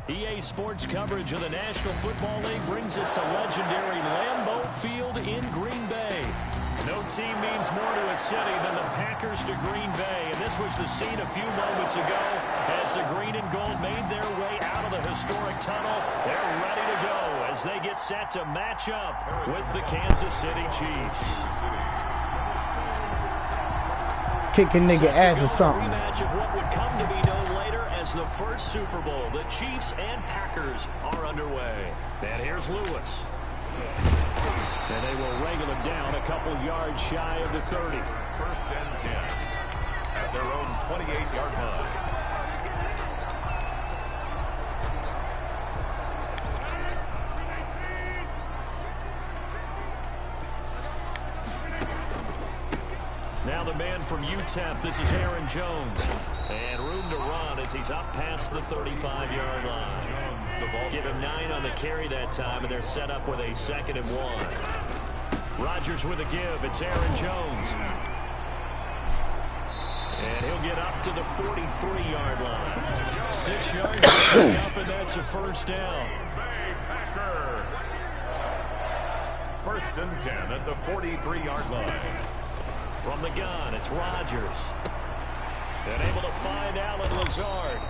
EA Sports coverage of the National Football League brings us to legendary Lambeau Field in Green Bay. No team means more to a city than the Packers to Green Bay, and this was the scene a few moments ago as the green and gold made their way out of the historic tunnel. They're ready to go as they get set to match up with the Kansas City Chiefs. Kicking nigga ass or something. Rematch of what would come to be known later as the first Super Bowl. The Chiefs and Packers are underway. And here's Lewis. And they will wrangle him down a couple yards shy of the 30. First and 10 at their own 28-yard line. Now the man from UTEP, this is Aaron Jones. And room to run as he's up past the 35-yard line. Give him 9 on the carry that time, and they're set up with a 2nd and 1. Rodgers with a give. It's Aaron Jones. And he'll get up to the 43-yard line. 6 yards up, and that's a first down. First and 10 at the 43-yard line. From the gun, it's Rodgers. And able to find Allen Lazard.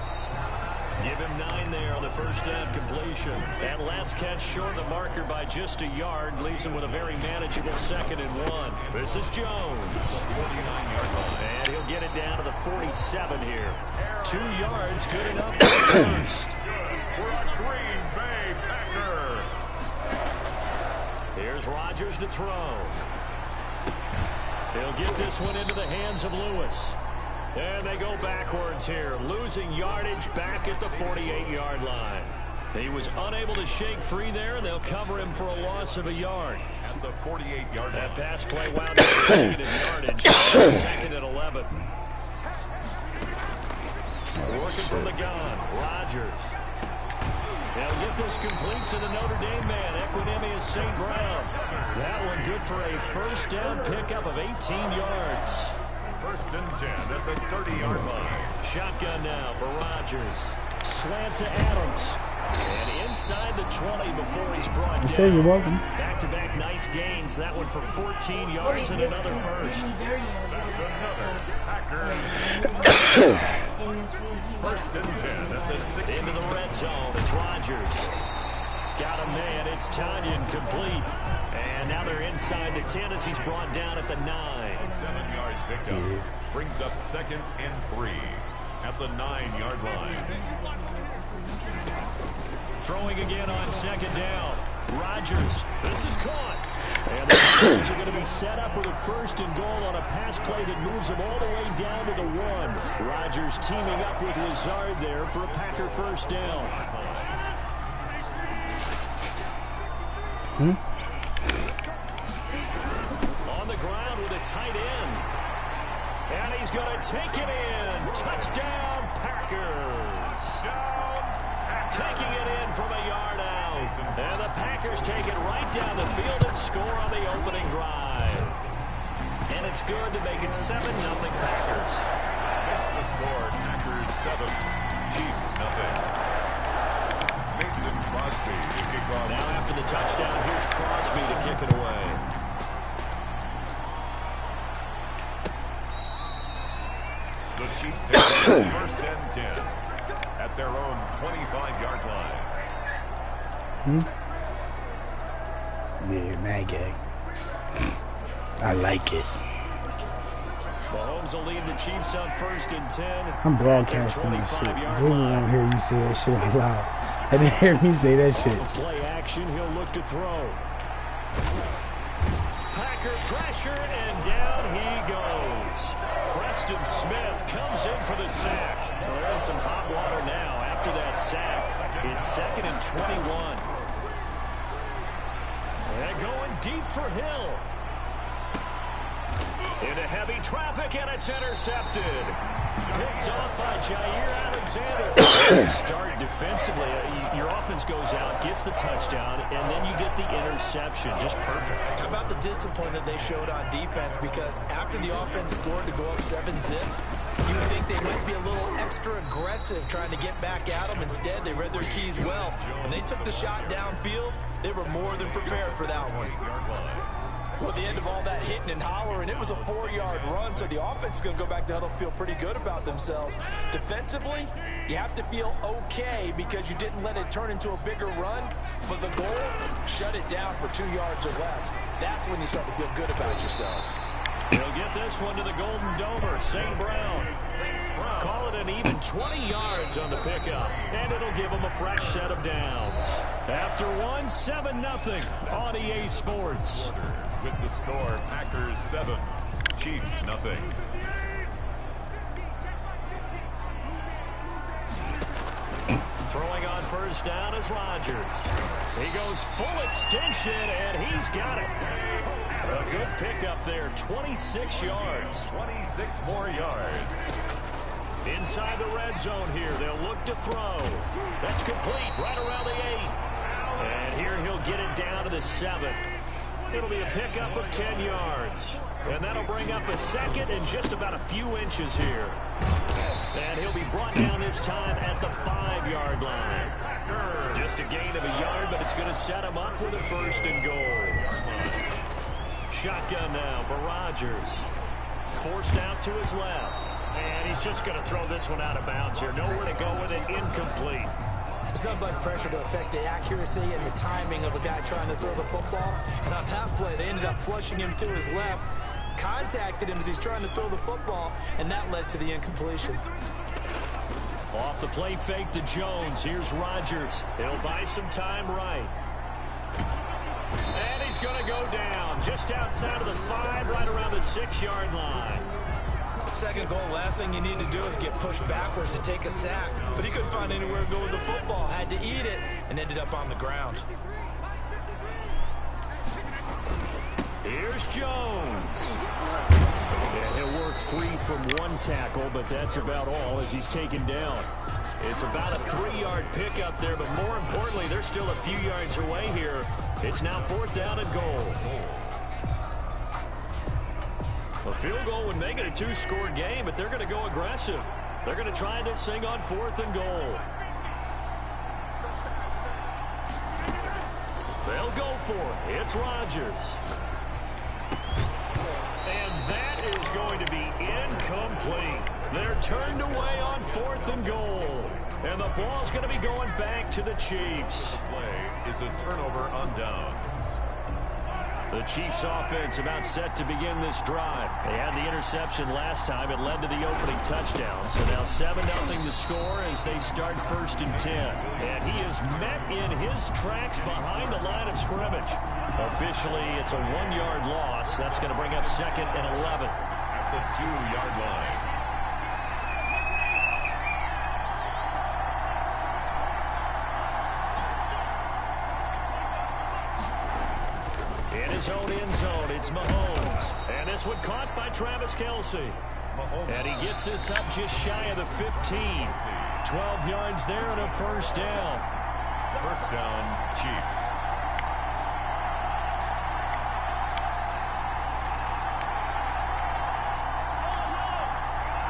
Give him 9 there on the first down completion. That last catch short the marker by just a yard. Leaves him with a very manageable 2nd and 1. This is Jones. 49-yard line. And he'll get it down to the 47 here. 2 yards, good enough for the first. We're a Green Bay Packer. Here's Rodgers to throw. He'll get this one into the hands of Lewis. And they go backwards here, losing yardage back at the 48-yard line. He was unable to shake free there, and they'll cover him for a loss of a yard. At the 48-yard line. That pass play wound up taking in yardage. 2nd and 11. Working from the gun, Rodgers. They'll get this complete to the Notre Dame man, Equinemius St. Brown. That one good for a first down pickup of 18 yards. First and 10 at the 30-yard line. Shotgun now for Rodgers. Slant to Adams. And inside the 20 before he's brought down. Say you're welcome. Back-to-back nice gains. That one for 14 yards and another first. That's another Packers. First and 10 at the 6. Into the red zone. It's Rodgers. Got him man. It's Tanyan complete. And now they're inside the 10 as he's brought down at the 9. 7 yards pickup. Brings up 2nd and 3 at the 9-yard line. Throwing again on 2nd down. Rodgers. This is caught. And the Packers are going to be set up with a 1st and goal on a pass play that moves them all the way down to the 1. Rodgers teaming up with Lazard there for a Packer first down. On the ground with a tight end. And he's going to take it in. Touchdown, Packers. Taking it in from a yard out. And the Packers take it right down the field and score on the opening drive. And it's good to make it 7-0 Packers. Makes the score Packers 7, Chiefs 0. Mason Crosby to kick off. Now after the touchdown, here's Crosby to kick it away. The Chiefs take first and 10 at their own 25-yard line. Yeah, mad gay. I like it. Mahomes will lead the Chiefs on 1st and 10. I'm broadcasting that shit. Google won't hear you say that shit out loud. I didn't hear me say that shit. Play action, he'll look to throw. Packer pressure, and down he goes. Preston Smith comes in for the sack. Well, they're in some hot water now after that sack. It's 2nd and 21. They're going deep for Hill. Into heavy traffic, and it's intercepted. Picked off by Jair Alexander. Start defensively. Your offense goes out, gets the touchdown, and then you get the interception. Just perfect. How about the discipline that they showed on defense? Because after the offense scored to go up 7-zip, You would think they might be a little extra aggressive trying to get back at them. Instead, they read their keys well. When they took the shot downfield, they were more than prepared for that one. Well, at the end of all that hitting and hollering, it was a 4-yard run, so the offense is going to go back to huddle, feel pretty good about themselves. Defensively, you have to feel okay because you didn't let it turn into a bigger run, but the goal, shut it down for 2 yards or less. That's when you start to feel good about yourselves. He'll get this one to the Golden Domer, St. Brown. Call it an even 20 yards on the pickup, and it'll give him a fresh set of downs. After one, 7-0 on EA Sports. With the score, Packers 7, Chiefs 0. Throwing on first down is Rodgers. He goes full extension, and he's got it. A good pickup there, 26 yards. 26 more yards. Inside the red zone here, they'll look to throw. That's complete, right around the 8. And here he'll get it down to the 7. It'll be a pickup of 10 yards. And that'll bring up a second and just about a few inches here. And he'll be brought down this time at the 5-yard line. Just a gain of a yard, but it's going to set him up with a 1st and goal. Shotgun now for Rodgers. Forced out to his left. And he's just going to throw this one out of bounds here. Nowhere to go with it. Incomplete. It's nothing like pressure to affect the accuracy and the timing of a guy trying to throw the football. And on that play, they ended up flushing him to his left, contacted him as he's trying to throw the football, and that led to the incompletion. Off the play fake to Jones. Here's Rodgers. He'll buy some time right. And he's going to go down just outside of the 5, right around the 6-yard line. Second goal, last thing you need to do is get pushed backwards to take a sack. But he couldn't find anywhere to go with the football. Had to eat it and ended up on the ground. Here's Jones. And he'll work free from one tackle, but that's about all as he's taken down. It's about a 3-yard pickup there, but more importantly, they're still a few yards away here. It's now 4th down and goal. A field goal would make it a 2-score game, but they're going to go aggressive. They're going to try this thing on 4th and goal. They'll go for it. It's Rodgers. And that is going to be incomplete. They're turned away on 4th and goal. And the ball's going to be going back to the Chiefs. The play is a turnover on downs. The Chiefs offense about set to begin this drive. They had the interception last time. It led to the opening touchdown. So now 7-0 to score as they start 1st and 10. And he is met in his tracks behind the line of scrimmage. Officially, it's a 1-yard loss. That's going to bring up 2nd and 11. At the 2-yard line. In his own end zone, it's Mahomes. And this one caught by Travis Kelce. And he gets this up just shy of the 15. 12 yards there and a 1st down. 1st down, Chiefs.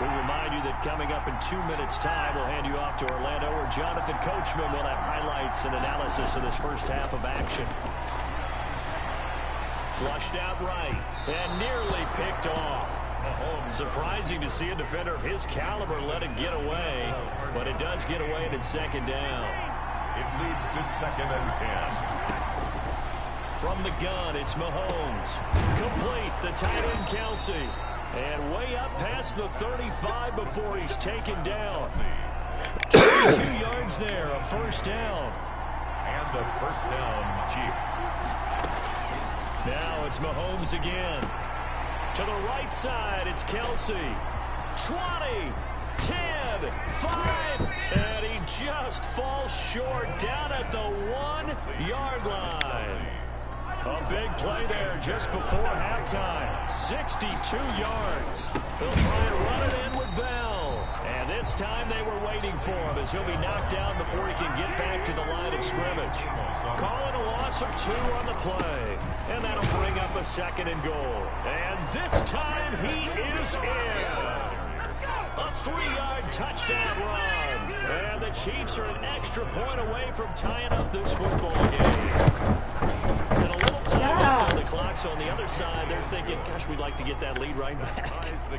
We remind you that coming up in 2 minutes' time, we'll hand you off to Orlando, where Jonathan Coachman will have highlights and analysis of this first half of action. Flushed out right and nearly picked off. Surprising to see a defender of his caliber let it get away, but it does get away and it's 2nd down. It leads to 2nd and 10. From the gun, it's Mahomes. Complete, the tight end Kelce. And way up past the 35 before he's taken down. 22 yards there, a 1st down. And the 1st down, Chiefs. Now it's Mahomes again. To the right side, it's Kelce. 20, 10, 5, and he just falls short down at the 1-yard line. A big play there just before halftime. 62 yards. They'll try and run it in with Bell. And this time they were waiting for him as he'll be knocked down before he can get back to the line of scrimmage. Calling a loss of 2 on the play. And that'll bring up a 2nd and goal. And this time he is in. A 3-yard touchdown run. And the Chiefs are an extra point away from tying up this football game. And a little time left on the clock, so on the other side, they're thinking, gosh, we'd like to get that lead right back.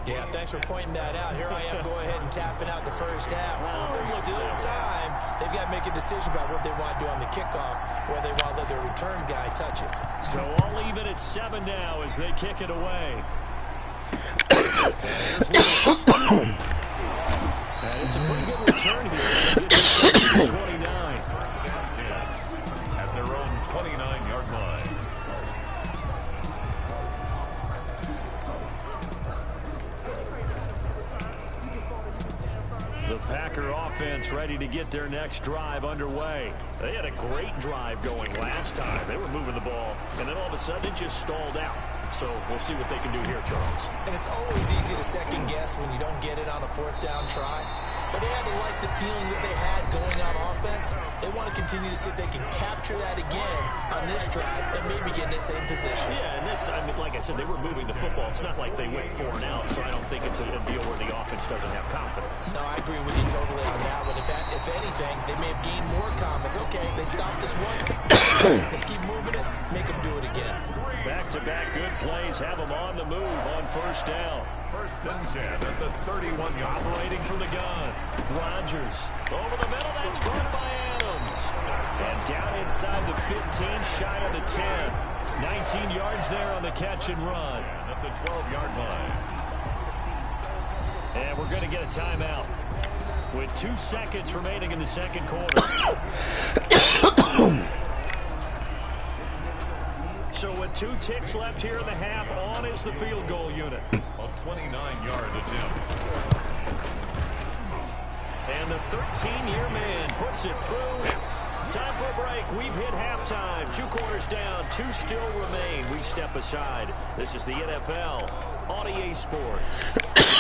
Yeah, thanks for pointing that out. Here I am, go ahead and tapping out the first half. There's still time. They've got to make a decision about what they want to do on the kickoff, where they want to let their return guy touch it. So all even at 7 now as they kick it away. And it's a pretty good return here. They get to 29. At their own 29-yard line. The Packer offense ready to get their next drive underway. They had a great drive going last time. They were moving the ball, and then all of a sudden it just stalled out. So we'll see what they can do here, Charles. And it's always easy to second guess when you don't get it on a 4th down try. But they had to like the feeling that they had going on offense. They want to continue to see if they can capture that again on this drive and maybe get in the same position. Yeah, and that's, I mean, like I said, they were moving the football. It's not like they went 4 and out, so I don't think it's a deal where the offense doesn't have confidence. No, I agree with you totally on that one. If anything, they may have gained more confidence. Okay, they stopped us once. Let's keep moving it, make them do it again. Back-to-back good plays have them on the move on 1st down. 1st and 10 at the 31-yard. Operating from the gun. Rodgers over the middle. That's caught by Adams. And down inside the 15, shy of the 10. 19 yards there on the catch and run. At the 12-yard line. And we're going to get a timeout with 2 seconds remaining in the 2nd quarter. So with 2 ticks left here in the half, on is the field goal unit. A 29-yard attempt. And the 13-year man puts it through. Time for a break. We've hit halftime. 2 quarters down. 2 still remain. We step aside. This is the NFL on EA Sports.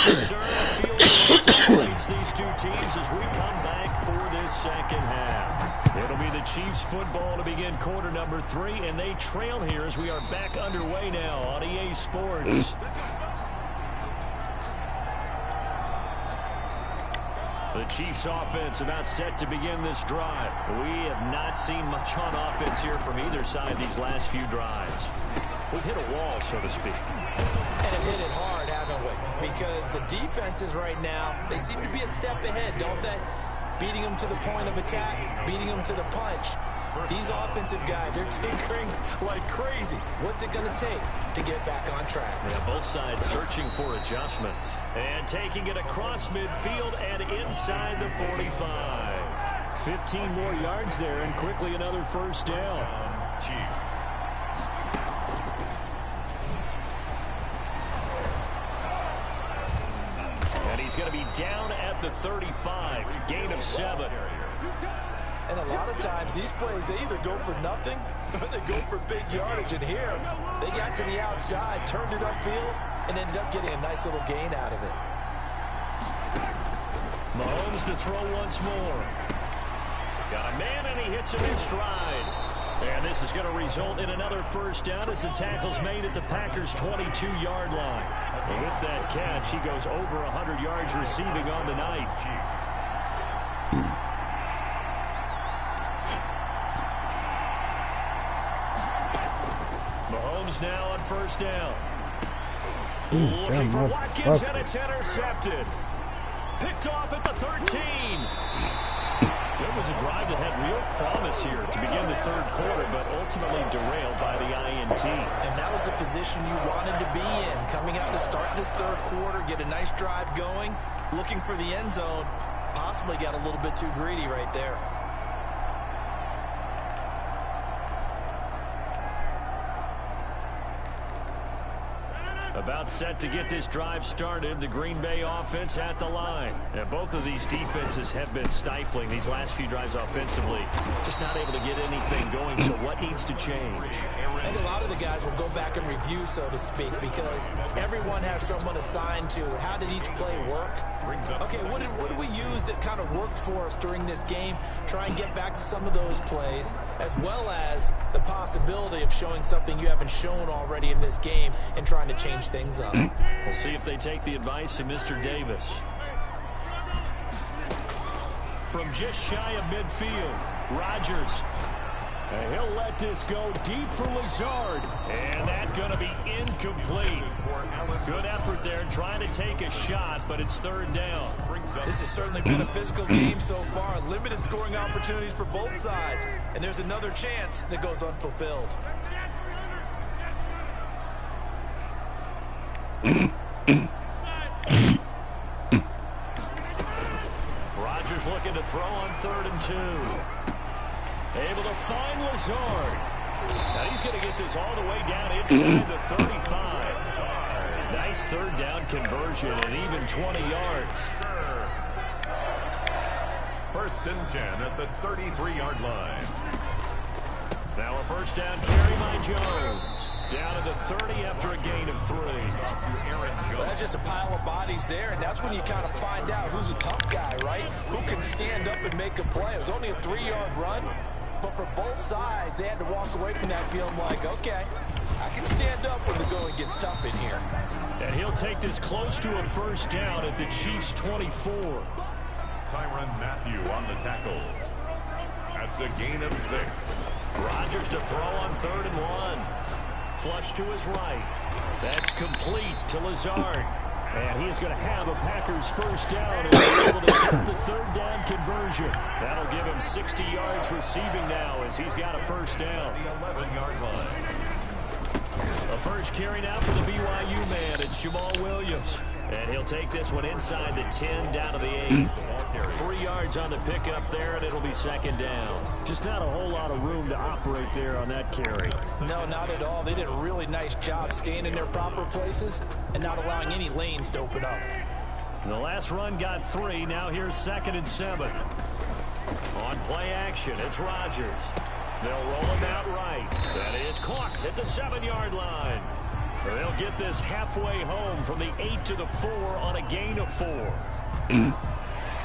Field separates these 2 teams as we come back for this 2nd half. It'll be the Chiefs football to begin quarter number 3, and they trail here as we are back underway now on EA Sports. The Chiefs offense about set to begin this drive. We have not seen much on offense here from either side these last few drives. We've hit a wall, so to speak. And have hit it hard, haven't we? Because the defenses right now, they seem to be a step ahead, don't they? Beating them to the point of attack, beating them to the punch. These offensive guys, they're tinkering like crazy. What's it going to take to get back on track? Yeah, both sides searching for adjustments. And taking it across midfield and inside the 45. 15 more yards there and quickly another 1st down. Chiefs. And he's going to be down at the 35. Gain of 7. And a lot of times, these plays, they either go for nothing or they go for big yardage. And here, they got to the outside, turned it upfield, and ended up getting a nice little gain out of it. Mahomes to throw once more. Got a man, and he hits him in stride. And this is going to result in another 1st down as the tackle's made at the Packers' 22-yard line. And with that catch, he goes over 100 yards receiving on the night. Mahomes now on 1st down. Looking for Watkins, and it's intercepted. Picked off at the 13. It was a drive that had real promise here to begin the 3rd quarter, but ultimately derailed by the INT. And that was the position you wanted to be in. Coming out to start this 3rd quarter, get a nice drive going, looking for the end zone. Possibly got a little bit too greedy right there. About set to get this drive started, the Green Bay offense at the line. And both of these defenses have been stifling these last few drives offensively. Just not able to get anything going, so what needs to change? I think a lot of the guys will go back and review, so to speak, because everyone has someone assigned to how did each play work. Okay, what did we use that kind of worked for us during this game? Try and get back to some of those plays, as well as the possibility of showing something you haven't shown already in this game and trying to change things up. We'll see if they take the advice of Mr. Davis. from just shy of midfield. Rodgers. And he'll let this go deep for Lazard. And that's going to be incomplete. Good effort there trying to take a shot, but it's third down. This has certainly been a physical game so far. Limited scoring opportunities for both sides. And there's another chance that goes unfulfilled. Rodgers looking to throw on 3rd and 2. Able to find Lazard. Now he's going to get this all the way down inside the 35. Nice third down conversion and even 20 yards. 1st and 10 at the 33-yard line. Now a first down carry by Jones. Down to the 30 after a gain of 3. Well, that's just a pile of bodies there, and that's when you kind of find out who's a tough guy, right? Who can stand up and make a play. It was only a 3-yard run, but for both sides, they had to walk away from that feeling like, okay, I can stand up when the going gets tough in here. And he'll take this close to a first down at the Chiefs' 24. Tyrann Mathieu on the tackle. That's a gain of 6. Rodgers to throw on 3rd and 1. Flush to his right. That's complete to Lazard. And he is going to have a Packers first down and be able to get the third down conversion. That'll give him 60 yards receiving now as he's got a first down. The 11-yard line. The first carry now for the BYU man. It's Jamal Williams. And he'll take this one inside the 10 down to the 8. 3 yards on the pickup there, and it'll be 2nd down. Just not a whole lot of room to operate there on that carry. No, not at all. They did a really nice job staying in their proper places and not allowing any lanes to open up. And the last run got 3. Now here's 2nd and 7. On play action, it's Rodgers. They'll roll him out right. That is caught at the 7-yard line. They'll get this halfway home from the 8 to the 4 on a gain of 4.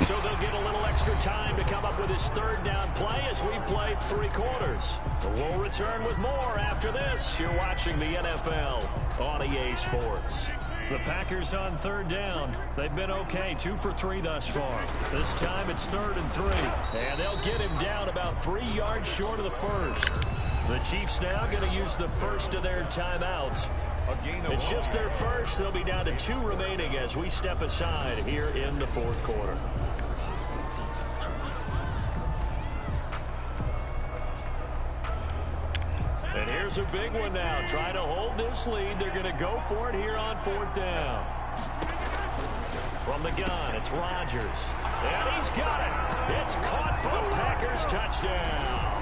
So they'll get a little extra time to come up with his third down play as we played 3 quarters. We'll return with more after this. You're watching the NFL on EA Sports. The Packers on 3rd down. They've been okay, 2 for 3 thus far. This time it's 3rd and 3. And they'll get him down about 3 yards short of the first. The Chiefs now going to use the first of their timeouts. It's just their first. They'll be down to 2 remaining as we step aside here in the 4th quarter. And here's a big one now. Trying to hold this lead. They're going to go for it here on 4th down. From the gun, it's Rodgers. And he's got it. It's caught for a Packers touchdown.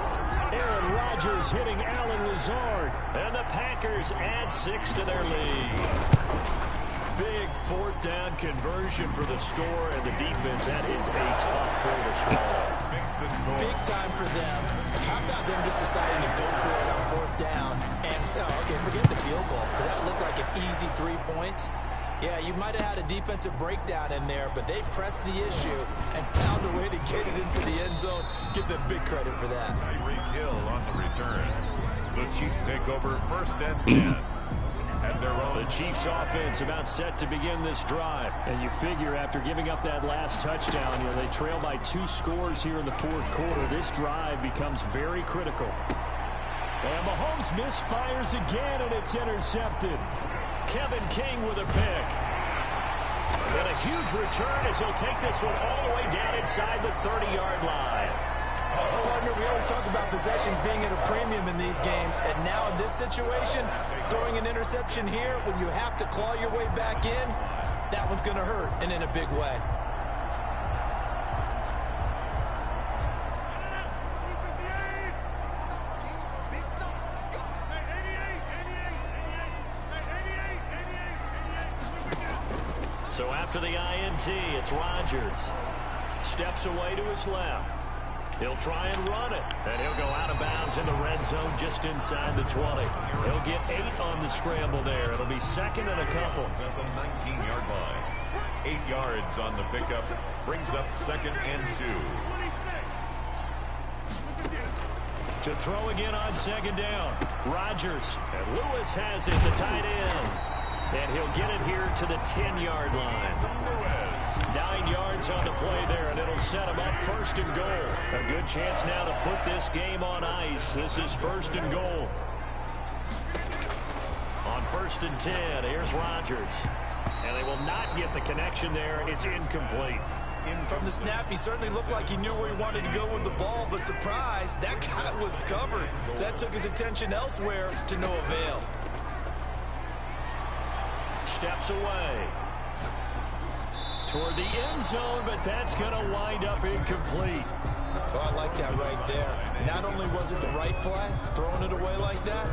Aaron Rodgers hitting Allen Lazard. And the Packers add 6 to their lead. Big 4th down conversion for the score, and the defense, that is a tough pull to swallow. Big time for them. How about them just deciding to go for it on 4th down? And, okay, forget the field goal, because that looked like an easy 3 points. Yeah, you might have had a defensive breakdown in there, but they pressed the issue and found a way to get it into the end zone. Give them big credit for that. Tyreek Hill on the return. The Chiefs take over 1st and 10. At their own. The Chiefs offense about set to begin this drive. And you figure after giving up that last touchdown, they trail by 2 scores here in the 4th quarter. This drive becomes very critical. And Mahomes misfires again, and it's intercepted. Kevin King with a pick. And a huge return as he'll take this one all the way down inside the 30-yard line. Partner, we always talk about possessions being at a premium in these games, and now in this situation, throwing an interception here when you have to claw your way back in, that one's going to hurt, and in a big way. So after the INT, it's Rodgers. Steps away to his left. He'll try and run it, and he'll go out of bounds in the red zone just inside the 20. He'll get 8 on the scramble there. It'll be 2nd and a couple. At the 19-yard line. 8 yards on the pickup. Brings up 2nd and 2. To throw again on 2nd down. Rodgers, and Lewis has it, the tight end. And he'll get it here to the 10-yard line. 9 yards on the play there, and it'll set them up 1st and goal. A good chance now to put this game on ice. This is 1st and goal. On 1st and 10, here's Rodgers. And they will not get the connection there. It's incomplete. From the snap, he certainly looked like he knew where he wanted to go with the ball, but surprise, that guy was covered. So that took his attention elsewhere to no avail. Steps away toward the end zone, but that's going to wind up incomplete. Oh, I like that right there. Not only was it the right play, throwing it away like that,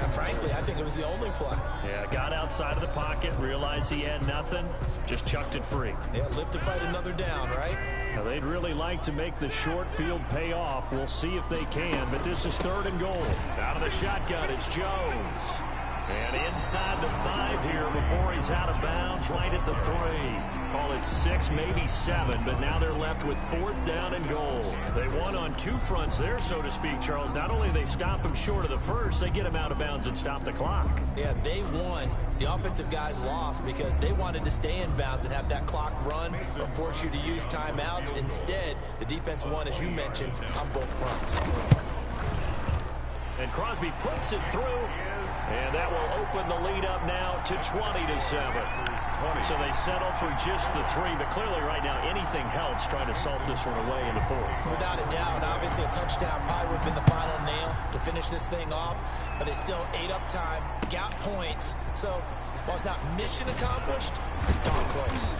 and frankly, I think it was the only play. Yeah, got outside of the pocket, realized he had nothing, just chucked it free. Yeah, live to fight another down, right? Now, they'd really like to make the short field pay off. We'll see if they can, but this is 3rd and goal. Out of the shotgun, it's Jones. And inside the 5 here before he's out of bounds, right at the 3. Call it 6, maybe 7, but now they're left with 4th down and goal. They won on 2 fronts there, so to speak, Charles. Not only they stop him short of the 1st, they get him out of bounds and stop the clock. Yeah, they won. The offensive guys lost because they wanted to stay in bounds and have that clock run or force you to use timeouts. Instead, the defense won, as you mentioned, on both fronts. And Crosby puts it through. And that will open the lead up now to 20-7. So they settle for just the 3. But clearly right now anything helps trying to salt this one away in the 4th. Without a doubt, obviously a touchdown probably would have been the final nail to finish this thing off. But it's still 8 up time, got points. So while it's not mission accomplished, it's darn close.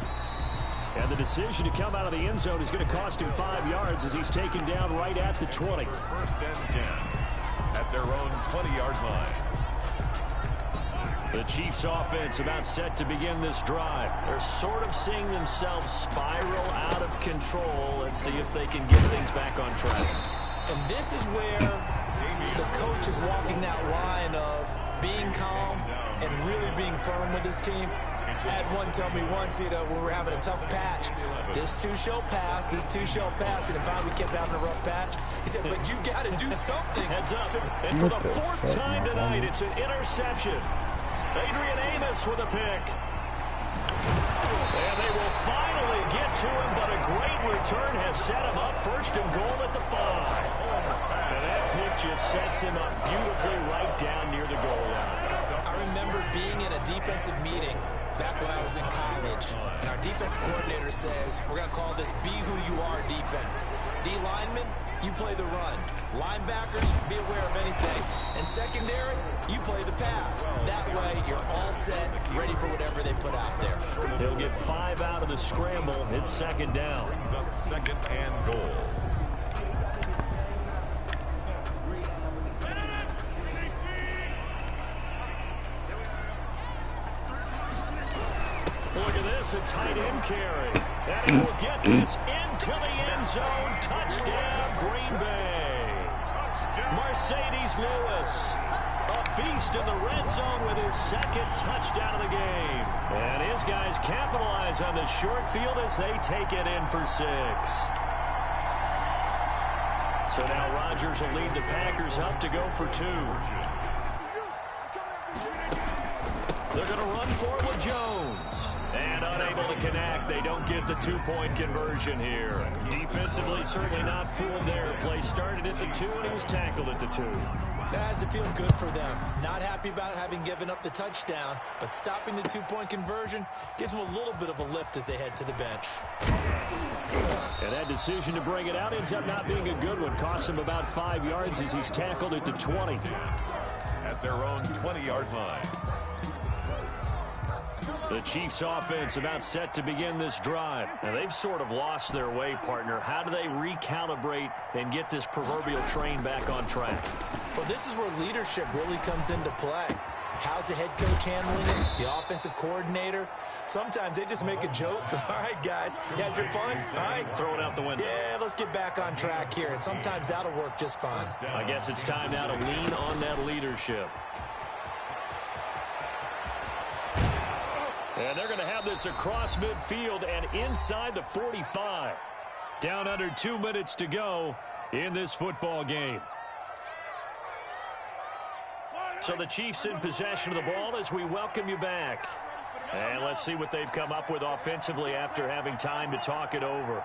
And the decision to come out of the end zone is going to cost him 5 yards as he's taken down right at the 20. 1st and 10 at their own 20-yard line. The Chiefs offense about set to begin this drive. They're sort of seeing themselves spiral out of control. Let's see if they can get things back on track. And this is where the coach is walking that line of being calm and really being firm with his team. I had one tell me once, when we were having a tough patch, this too shall pass, this too shall pass, and if we kept having a rough patch, he said, but you got to do something. Heads up. And for the 4th time tonight, it's an interception. Adrian Amos with a pick. And they will finally get to him, but a great return has set him up 1st and goal at the 5. And that pick just sets him up beautifully right down near the goal line. I remember being in a defensive meeting back when I was in college, and our defense coordinator says, we're going to call this Be Who You Are defense. D linemen, you play the run. Linebackers, be aware of anything. And secondary, you play the pass. That way, you're all set, ready for whatever they put out there. He'll get 5 out of the scramble. It's 2nd down. Brings up 2nd and goal. Look at this, a tight end carry. And he will get this into the end zone. Touchdown, Green Bay. Mercedes Lewis, a beast in the red zone with his 2nd touchdown of the game. And his guys capitalize on the short field as they take it in for 6. So now Rodgers will lead the Packers up to go for 2. They're going to run for it with Jones. And unable to connect. They don't get the 2-point conversion here. Defensively, certainly not fooled there. Play started at the 2, and he was tackled at the 2. That has to feel good for them. Not happy about having given up the touchdown, but stopping the 2-point conversion gives them a little bit of a lift as they head to the bench. And that decision to bring it out ends up not being a good one. Costs him about 5 yards as he's tackled at the 20. At their own 20-yard line. The Chiefs offense about set to begin this drive. Now, they've sort of lost their way, partner. How do they recalibrate and get this proverbial train back on track? Well, this is where leadership really comes into play. How's the head coach handling it? The offensive coordinator? Sometimes they just make a joke. All right, guys, you had your fun? All right. Throw it out the window. Yeah, let's get back on track here. And sometimes that'll work just fine. I guess it's time now to lean on that leadership. And they're going to have this across midfield and inside the 45. Down under 2 minutes to go in this football game. So the Chiefs in possession of the ball as we welcome you back. And let's see what they've come up with offensively after having time to talk it over.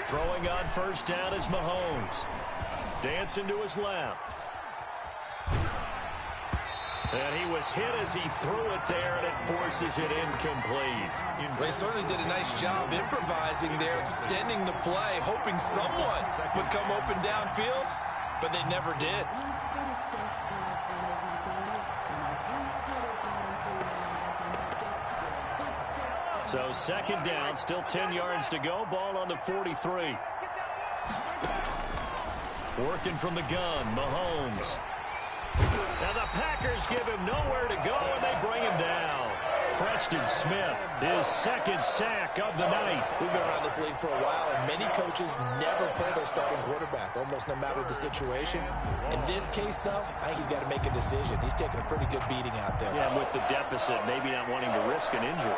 Throwing on first down is Mahomes. Dancing to his left. And he was hit as he threw it there, and it forces it incomplete. They certainly did a nice job improvising there, extending the play, hoping someone would come open downfield, but they never did. So second down, still 10 yards to go. Ball on the 43. Working from the gun, Mahomes. Now the Packers give him nowhere to go, and they bring him down. Preston Smith, his second sack of the night. We've been around this league for a while, and many coaches never pull their starting quarterback, almost no matter the situation. In this case, though, I think he's got to make a decision. He's taking a pretty good beating out there. Yeah, with the deficit, maybe not wanting to risk an injury.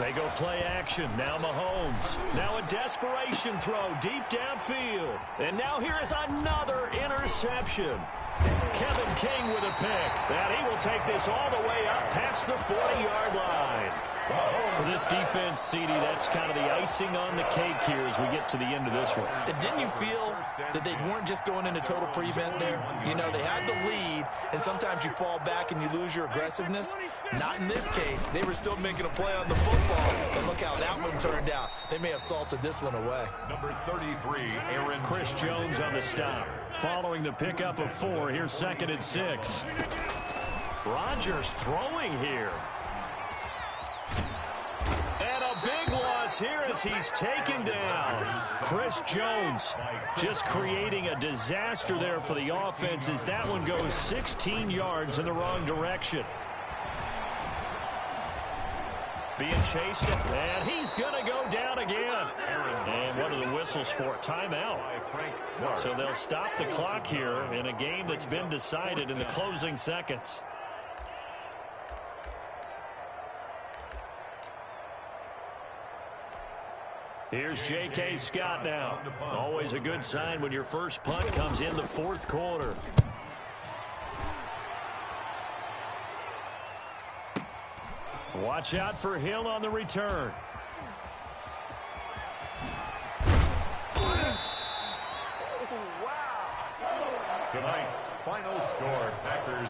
They go play action. Now Mahomes. Now a desperation throw deep downfield. And now here is another interception. Kevin King with a pick. And he will take this all the way up past the 40-yard line. For this defense, CD, that's kind of the icing on the cake here as we get to the end of this one. And didn't you feel that they weren't just going into total prevent there? You know, they had the lead, and sometimes you fall back and you lose your aggressiveness. Not in this case. They were still making a play on the football, and look how that one turned out. They may have salted this one away. Number 33, Aaron. Chris Jones on the stop. Following the pickup of 4, here's 2nd and 6. Rodgers throwing here. And a big loss here as he's taken down. Chris Jones just creating a disaster there for the offense as that one goes 16 yards in the wrong direction. Being chased, and he's going to go down again. And what are the whistles for? Timeout. So they'll stop the clock here in a game that's been decided in the closing seconds. Here's J.K. Scott now. Always a good sign when your first punt comes in the fourth quarter. Watch out for Hill on the return. Tonight's final score, Packers